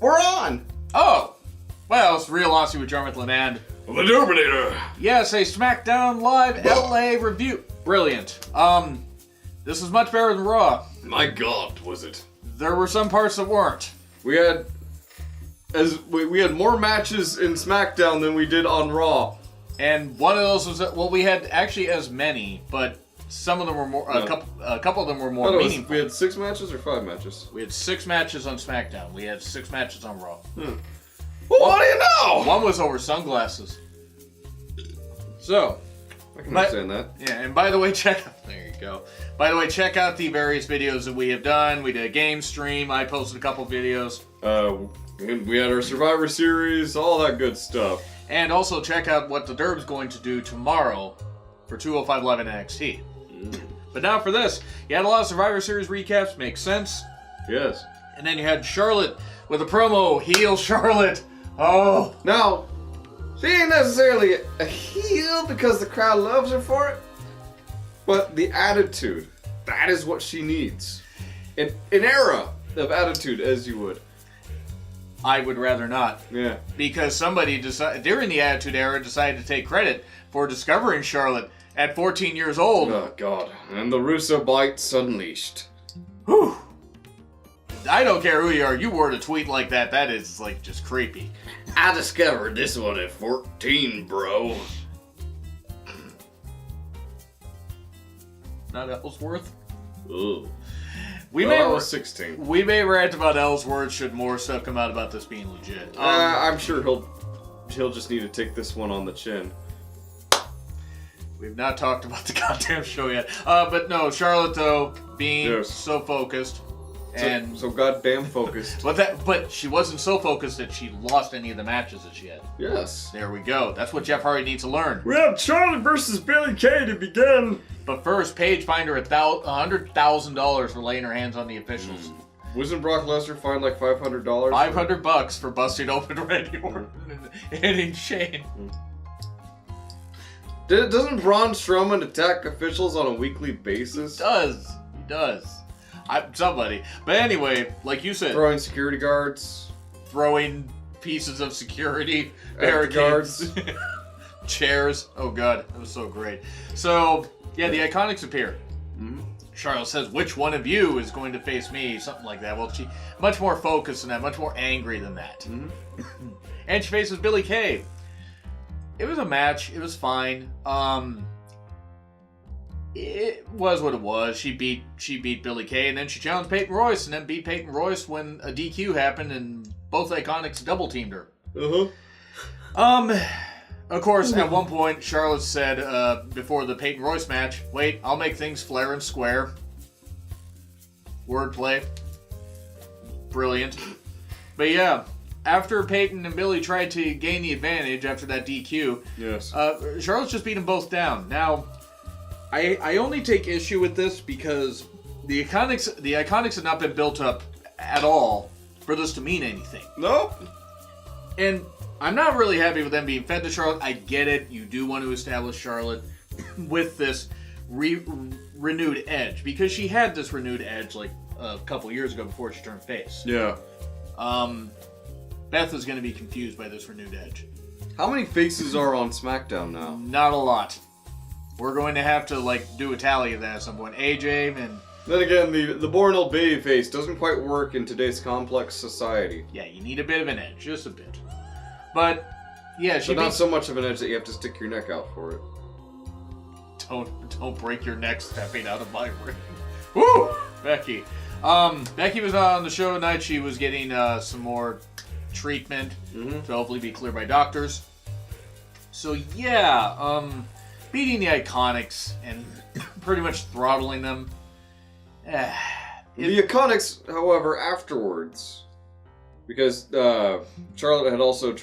we're on! Oh! Well, it's Real Aussie with Jonn, Ritland, and... The Terminator! Yes, a SmackDown Live LA review. Brilliant. This is much better than Raw. My God, was it? There were some parts that weren't. We had more matches in SmackDown than we did on Raw. And one of those was, well, we had actually as many, but some of them were more, a couple of them were more meaningful. We had 6 matches or 5 matches? We had 6 matches on SmackDown. We had 6 matches on Raw. Well, what do you know? One was over sunglasses. So, I can understand that. Yeah, and by the way, there you go. By the way, check out the various videos that we have done. We did a game stream. I posted a couple videos. We had our Survivor Series, all that good stuff. And also check out what the Derb's going to do tomorrow for 205 Live in NXT. But now for this, you had a lot of Survivor Series recaps. Makes sense. Yes. And then you had Charlotte with a promo. Heel Charlotte. Oh. Now, she ain't necessarily a heel because the crowd loves her for it. But the attitude, that is what she needs. An era of attitude, as you would. I would rather not. Yeah. Because somebody during the Attitude Era decided to take credit for discovering Charlotte at 14 years old. Oh, God. And the Russo bites unleashed. Whew. I don't care who you are. You word a tweet like that. That is, like, just creepy. I discovered this one at 14, bro. Not Ellsworth? Ugh. We I was 16. We may rant about Ellsworth should more stuff come out about this being legit. I'm sure he'll just need to take this one on the chin. We've not talked about the goddamn show yet. But no, Charlotte though being so focused and so goddamn focused. but she wasn't so focused that she lost any of the matches that she had. Yes. There we go. That's what Jeff Hardy needs to learn. We have Charlotte versus Billie Kay to begin. But first, Paige fined her $100,000 for laying her hands on the officials. Wasn't Brock Lesnar fined like $500? $500 for busting open Randy Orton and hitting Shane. Doesn't Braun Strowman attack officials on a weekly basis? He does. Somebody. But anyway, like you said, Throwing security guards. Throwing pieces of security, barricades, chairs. Oh god, that was so great. So, yeah, the Iconics appear. Charlotte says, which one of you is going to face me? Something like that. Well, she much more focused than that, much more angry than that. And she faces Billie Kay. It was a match. It was fine. It was what it was. She beat Billie Kay, and then she challenged Peyton Royce, and then beat Peyton Royce when a DQ happened, and both Iconics double teamed her. Of course, at one point, Charlotte said before the Peyton Royce match, "Wait, I'll make things fair and square." Wordplay, brilliant. But yeah, after Peyton and Billie tried to gain the advantage after that DQ, Charlotte's just beat them both down. Now, I only take issue with this because the Iconics have not been built up at all for this to mean anything. Nope. And I'm not really happy with them being fed to Charlotte. I get it. You do want to establish Charlotte with this renewed edge because she had this renewed edge like a couple years ago before she turned face. Yeah. Beth is going to be confused by this renewed edge. How many faces are on SmackDown now? Not a lot. We're going to have to do a tally of that at some point. AJ and... Then again, the born old baby face doesn't quite work in today's complex society. Yeah, you need a bit of an edge, just a bit. But yeah, but not so much of an edge that you have to stick your neck out for it. Don't break your neck stepping out of my ring. Woo, Becky. Becky was on the show tonight. She was getting some more treatment to hopefully be cleared by doctors. So yeah, beating the Iconics and pretty much throttling them. The Iconics, however, afterwards, because Charlotte had also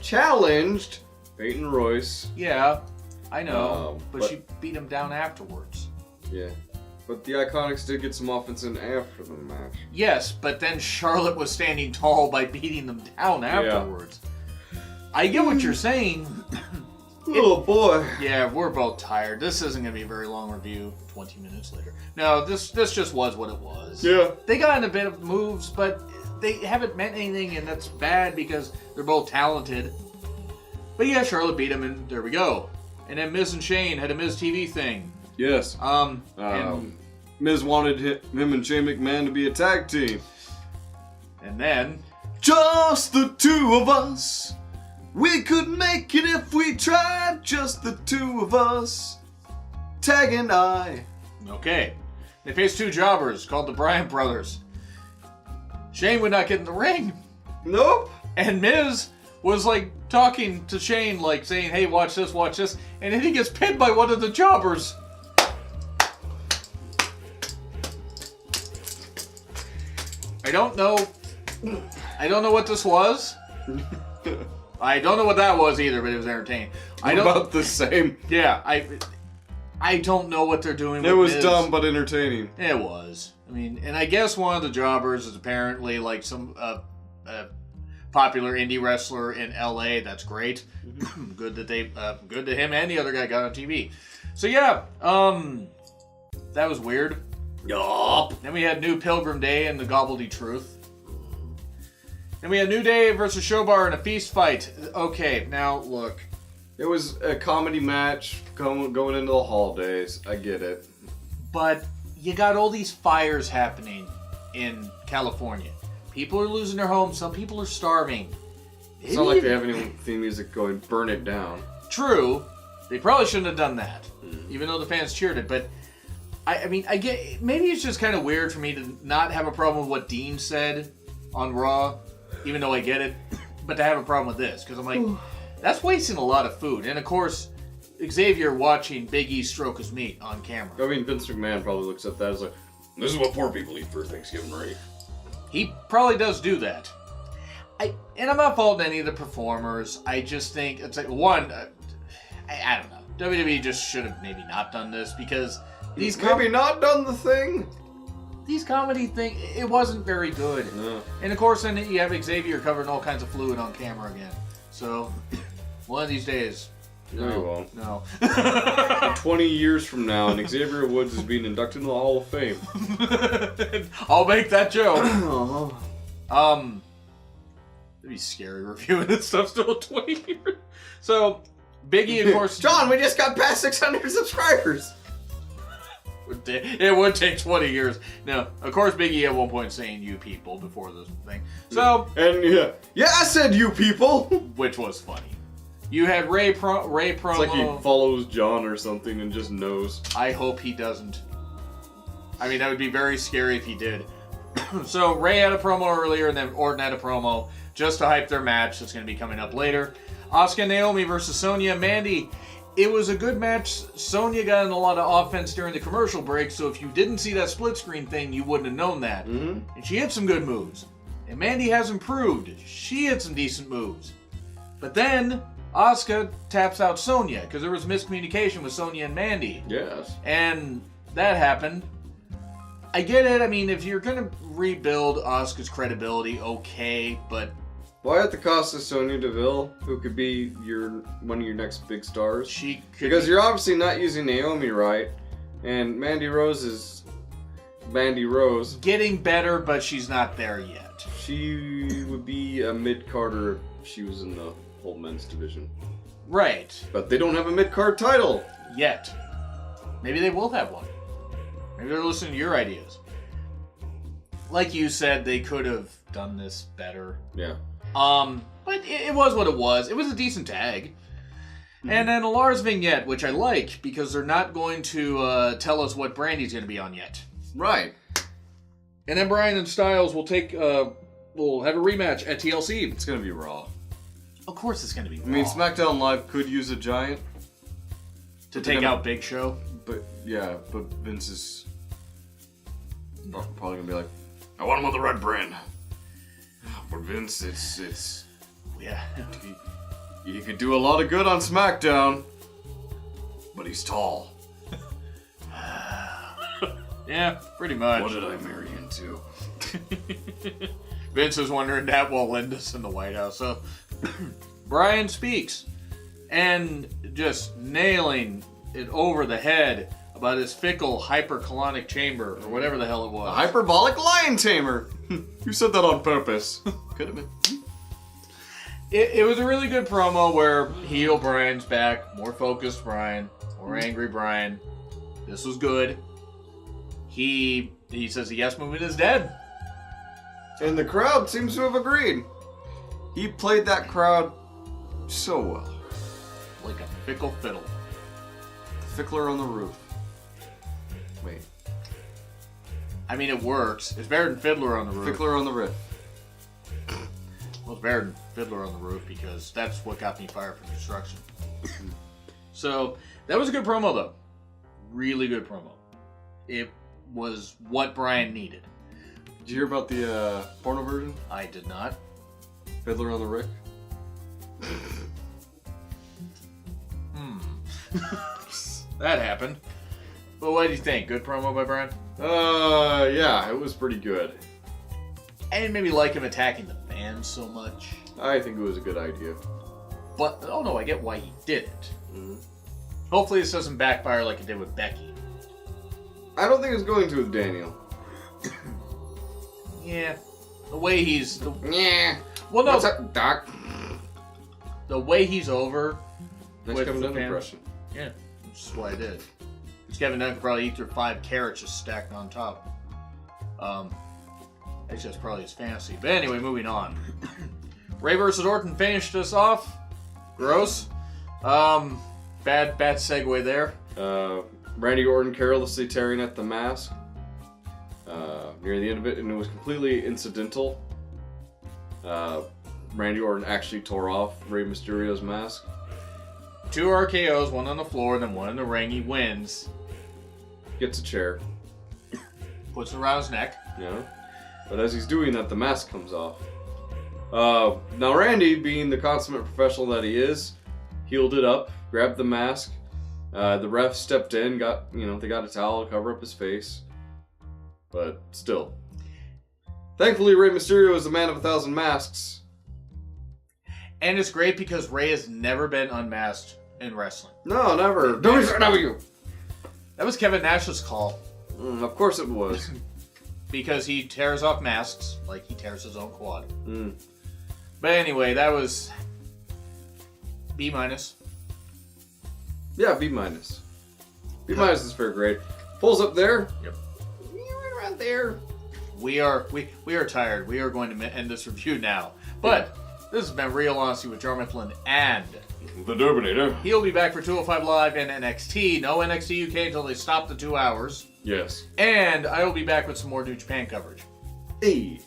challenged Peyton Royce. Yeah, I know, but she beat him down afterwards. Yeah, but the Iconics did get some offense in after the match. Yes, but then Charlotte was standing tall by beating them down afterwards. Yeah. I get what you're saying. Oh boy. Yeah, we're both tired. This isn't going to be a very long review. 20 minutes later. No, this just was what it was. Yeah. They got in a bit of moves, but they haven't meant anything, and that's bad because they're both talented. But yeah, Charlotte beat him, and there we go. And then Miz and Shane had a Miz TV thing. Yes. And Miz wanted him and Shane McMahon to be a tag team. And then... Just the two of us. We could make it if we tried. Just the two of us. Tag and I. Okay. They faced two jobbers called the Bryan Brothers. Shane would not get in the ring. Nope. And Miz was like talking to Shane, like saying, hey, watch this. And then he gets pinned by one of the jobbers. I don't know what this was. I don't know what that was either, but it was entertaining. About the same. Yeah, I don't know what they're doing. It was dumb but entertaining. It was. I mean, and I guess one of the jobbers is apparently like some popular indie wrestler in LA. That's great. Good that him and the other guy got on TV. So yeah, that was weird. Yup. Then we had New Pilgrim Day and the Gobbledy Truth. Then we had New Day versus Showbar in a feast fight. Okay, now look. It was a comedy match going into the holidays. I get it. But you got all these fires happening in California. People are losing their homes. Some people are starving. It's not like they have any theme music going, burn it down. True. They probably shouldn't have done that, even though the fans cheered it. But, I mean, I get... Maybe it's just kind of weird for me to not have a problem with what Dean said on Raw, even though I get it, but to have a problem with this. Because I'm like, that's wasting a lot of food. And, of course, Xavier watching Big E stroke his meat on camera. I mean, Vince McMahon probably looks at that as like, This is what poor people eat for Thanksgiving, right? He probably does do that. And I'm not faulting any of the performers. I just think it's like, one, I don't know. WWE just should have maybe not done this because these maybe not done the thing. These comedy thing, it wasn't very good. No. And of course, then you have Xavier covering all kinds of fluid on camera again. So one of these days, No, you won't. no. 20 years from now, and Xavier Woods is being inducted into the Hall of Fame. I'll make that joke. Uh-huh. It'd be scary reviewing this stuff still in 20 years. So, Biggie, of course... John, we just got past 600 subscribers! It would take 20 years. No, of course, Biggie at one point saying "you people" before this thing. So... And yeah, I said you people! Which was funny. You had Ray promo... It's like he follows John or something and just knows. I hope he doesn't. I mean, that would be very scary if he did. So, Ray had a promo earlier, and then Orton had a promo just to hype their match that's going to be coming up later. Asuka and Naomi versus Sonya and Mandy. It was a good match. Sonya got in a lot of offense during the commercial break, so if you didn't see that split screen thing, you wouldn't have known that. Mm-hmm. And she hit some good moves. And Mandy has improved. She hit some decent moves. But then, Asuka taps out Sonya, because there was miscommunication with Sonya and Mandy. Yes. And that happened. I get it. I mean, if you're going to rebuild Asuka's credibility, okay, but... Why at the cost of Sonya Deville, who could be one of your next big stars? She could because you're obviously not using Naomi right, and Mandy Rose is Mandy Rose. Getting better, but she's not there yet. She would be a mid-carder if she was in the whole men's division. Right. But they don't have a mid-card title. Yet. Maybe they will have one. Maybe they're listening to your ideas. Like you said, they could have done this better. Yeah. But it was what it was. It was a decent tag. Mm-hmm. And then a Lars vignette, which I like, because they're not going to tell us what Brandy's going to be on yet. Right. And then Bryan and Styles will will have a rematch at TLC. It's going to be Raw. Of course it's going to be Raw. I mean, SmackDown Live could use a giant. To take out Big Show? But Vince is probably going to be like, I want him on the red brand. But Vince, it's yeah. He could do a lot of good on SmackDown, but he's tall. Yeah, pretty much. What did I marry into? Vince is wondering that while Linda's in the White House. So Bryan speaks and just nailing it over the head about his fickle hypercolonic chamber or whatever the hell it was. A hyperbolic lion tamer. You said that on purpose. Could have been. It was a really good promo where heel Brian's back, more focused Brian, more angry Brian. This was good. He says the yes movement is dead. And the crowd seems to have agreed. He played that crowd so well. Like a fickle fiddle. Fickler on the roof. Wait. I mean, it works. It's better than Fiddler on the Roof. Fickler on the riff. Well, it's better than Fiddler on the Roof because that's what got me fired from construction. So, that was a good promo, though. Really good promo. It was what Brian needed. Did you hear about the porno version? I did not. Fiddler on the Rick? That happened. But what do you think? Good promo by Brian? Yeah, it was pretty good. I didn't maybe like him attacking the fans so much. I think it was a good idea. But, oh no, I get why he did it. Mm-hmm. Hopefully this doesn't backfire like it did with Becky. I don't think it's going to with Daniel. Yeah. The way he's... Yeah. Well, no. What's up, Doc? The way he's over Nice with Kevin the Dunn fans. impression. Yeah, which is what I did. Because Kevin Dunn could probably eat through 5 carrots just stacked on top. Actually, that's probably his fantasy. But anyway, moving on. Ray versus Orton finished us off. Gross. Bad segue there. Randy Orton carelessly tearing at the mask. Near the end of it, and it was completely incidental. Randy Orton actually tore off Rey Mysterio's mask. 2 RKOs, one on the floor, then one in the ring. He wins. Gets a chair. Puts it around his neck. Yeah. But as he's doing that, the mask comes off. Now Randy, being the consummate professional that he is, healed it up, grabbed the mask. The ref stepped in, they got a towel to cover up his face. But still. Thankfully, Rey Mysterio is the man of 1,000 masks. And it's great because Ray has never been unmasked in wrestling. No, never. WCW! That was Kevin Nash's call. Of course it was. Because he tears off masks like he tears his own quad. Mm. But anyway, that was B-. Yeah, B-. B- is fair grade. Pulls up there. Yep. Right around there. We are tired. We are going to end this review now. But this has been Real Honesty with Jonn Ritland and The Dominator. he'll be back for 205 Live and NXT. No NXT UK until they stop the 2 hours. Yes. And I will be back with some more New Japan coverage. Hey.